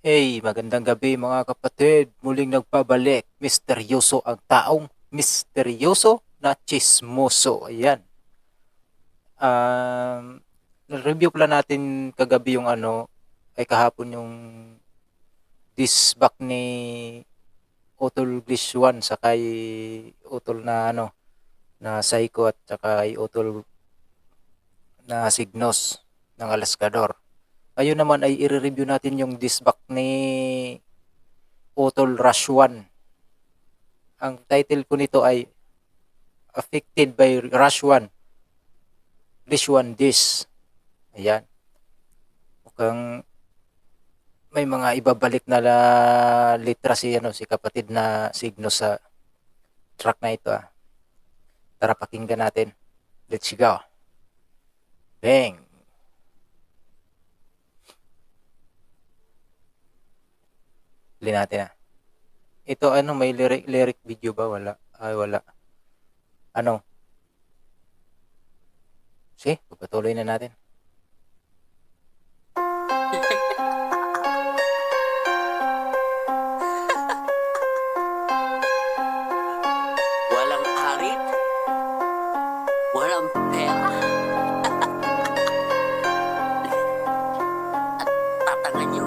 Hey, magandang gabi mga kapatid. Muling nagpabalik. Misteryoso ang taong misteryoso na chismoso. Ayan. Review pala natin kagabi yung ay kahapon yung disback ni Utol Glishwan sa kay Utol na na Psycho at saka kay Utol na Signos ng Alaskador. Ngayon naman ay i-review natin yung disback ni Utol Rashwan. Ang title ko nito ay Affected by Rashwan. Rashwan this. Ayan. Mukhang may mga ibabalik na litra si kapatid na Signo sa track na ito. Tara pakinggan natin. Let's go. Bang. Huli natin Ito may lyric video ba? Wala. Ay wala. Sige, pagpatuloy na natin. Walang arit, walang pera, at tatangan nyo.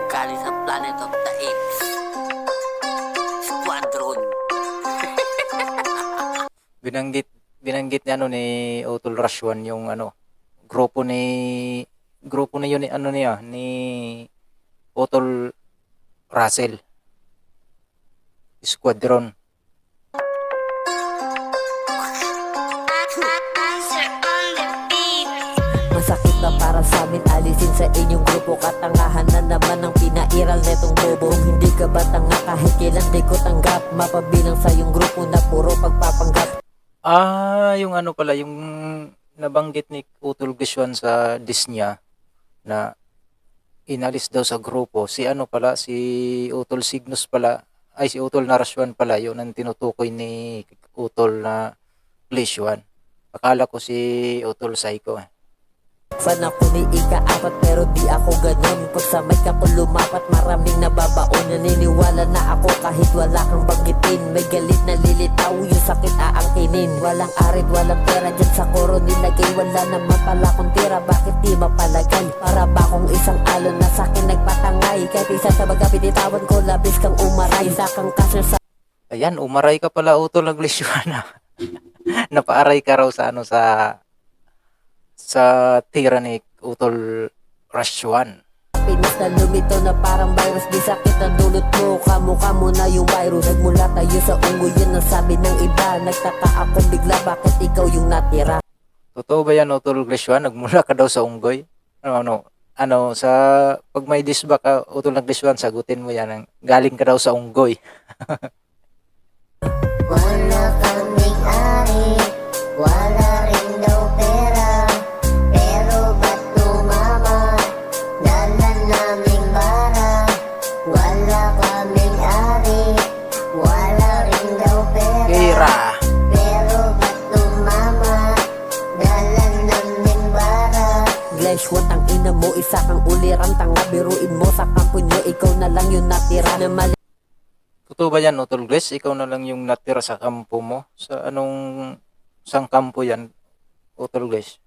Galing sa Planet of the Apes. Squadron. Binanggit ni Utol Rashwan yung grupo na yun ni Utol Russell Squadron. Masakit na para sa amin alisin sa inyong grupo. Katangahan na naman ang pinairal netong bobo. Kung hindi ka ba tanga kahit kailan di ko tanggap. Mapabilang sa yung grupo na puro pagpapanggap. Yung pala, yung nabanggit ni Utol Glishwan sa diss niya na inalis daw sa grupo. Si Utol Signos pala, ay si Utol Naraswan pala, yun ang tinutukoy ni Utol na Glishwan. Akala ko si Utol Psycho. Fan ako ni ika-apat pero di ako ganun. Pag sa mic ako lumapat maraming nababaon. Naniniwala na ako kahit wala kang banggitin. May galit na lilitaw yung sakit aangkinin. Walang arid, walang pera dyan sa koro nilagay. Wala naman pala kung tira, bakit di mapalagay? Para ba akong isang alon na sakin nagpatangay? Kahit isa sa baga binitawan ko, labis kang umaray. Isa kang kasya sa... Ayan, umaray ka pala Utol ng Glishwan. Napaaray ka raw sa tira ni Utol Rashwan. Pinas na lumito na parang virus. Di sakit ang dulot mo, kamukha mo na yung virus. Nagmula tayo sa unggoy, yun ang sabi ng iba. Nagtaka ako bigla, bakit ikaw yung natira? Totoo ba yan, Utol Glishwan? Nagmula ka daw sa unggoy? Sa pag may disback ka, Utol ng Glishwan, sagutin mo yan. Galing ka daw sa unggoy. Wala kaming ari, wala rin daw pera. Pero ba't tumama, dala naming bara. Wala kaming ari, wala rin daw pera. Pera. Pero ba't tumama, dala naming bara. Glash, what ang ina mo, isa kang uliran. Tanga, biruin mo sa kampo nyo, ikaw na lang yung natira na mali. Totoo ba yan, Utol Glish? Ikaw na lang yung natira sa kampo mo? Sang kampo yan, Utol Glish?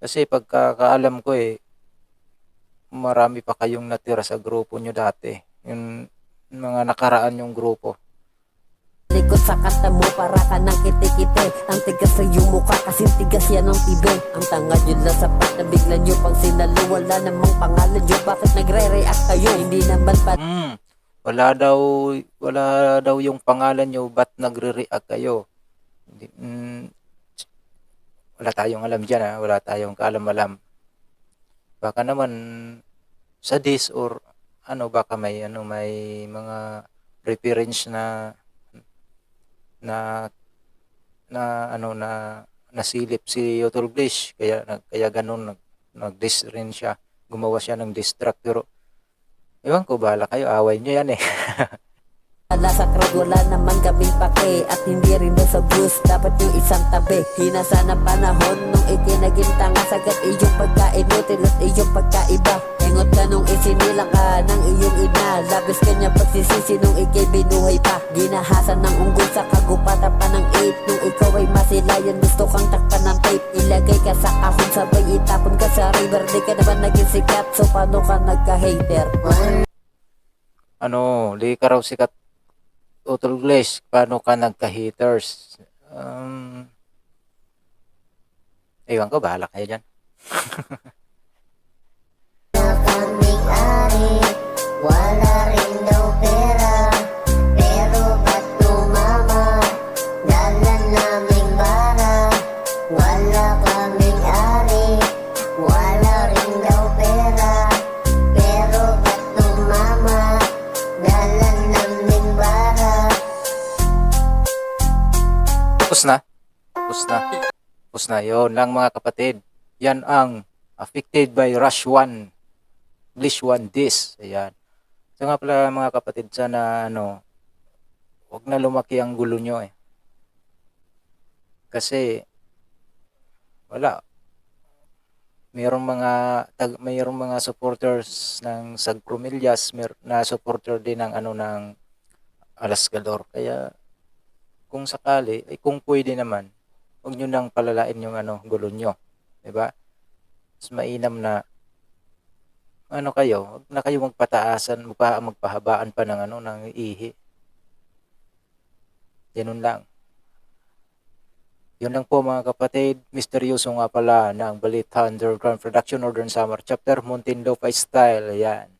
Kasi pagkakaalam ko marami pa kayong natira sa grupo nyo dati. Yung mga nakaraan yung grupo. Likod sa kata mo, para ka ng kiti-kiti. Ang tigas sa iyong mukha, kasi tigas yan ang tibe. Ang tanga yun lang sapat na bigla nyo pang sinalo. Wala namang pangalan nyo, bakit nagre-react kayo? Hindi naman pa Wala daw yung pangalan nyo, ba't nagre-react kayo? Wala tayong alam dyan, wala tayong kaalam-alam. Baka naman sa this or baka may mga reference na nasilip si Utol Glish, kaya ganun nag-diss rin siya, gumawa siya ng distract. Pero ewan ko, bahala kayo, away nyo yan Wala sa crowd, wala naman kaming pake. At hindi rin daw sa views, dapat yung isang tabi. Hinasa na panahon nung ikinaging tanga. Sagad iyong pagkainutil at iyong pagkaiba. Ingot ka nung isinila ka ng iyong ina. Labis ka niya pagsisisi nung ikay binuhay pa. Ginahasan ng unggol sa kagupatan pa ng 8. Nung ikaw ay masilayan, gusto kang takpan ng tape. Ilagay ka sa kahon, sabay itapon ka sa river. Di ka naman naging sikat, so paano ka nagka-hater? Di ka raw sikat, Utol Glish, paano ka nagka-haters? Ewan ko, bahala kayo dyan. kaming ari, wala rin daw pera. Pero ba't tumama? Dala naming bara. Wala kaming ari, wala rin daw pera. Pero ba't tumama? Dala naming bara. Tapos na. Yun lang mga kapatid. Yan ang affected by Rush 1. English 1 this. Ayan. So nga pala mga kapatid, sana huwag na lumaki ang gulo nyo eh. Kasi wala. Mayroong mga supporters ng Sagpromillas, na supporter din ng ng Alasgador. Kaya kung sakali, kung pwede naman, huwag nyo nang palalain yung gulo nyo. Diba? Mas mainam na huwag na kayo magpahabaan pa ng ihi. Ganun lang. Yun lang po mga kapatid. Misteryoso nga pala ng Balita Underground Production Northern Summer Chapter Muntinlupa Style. Ayan.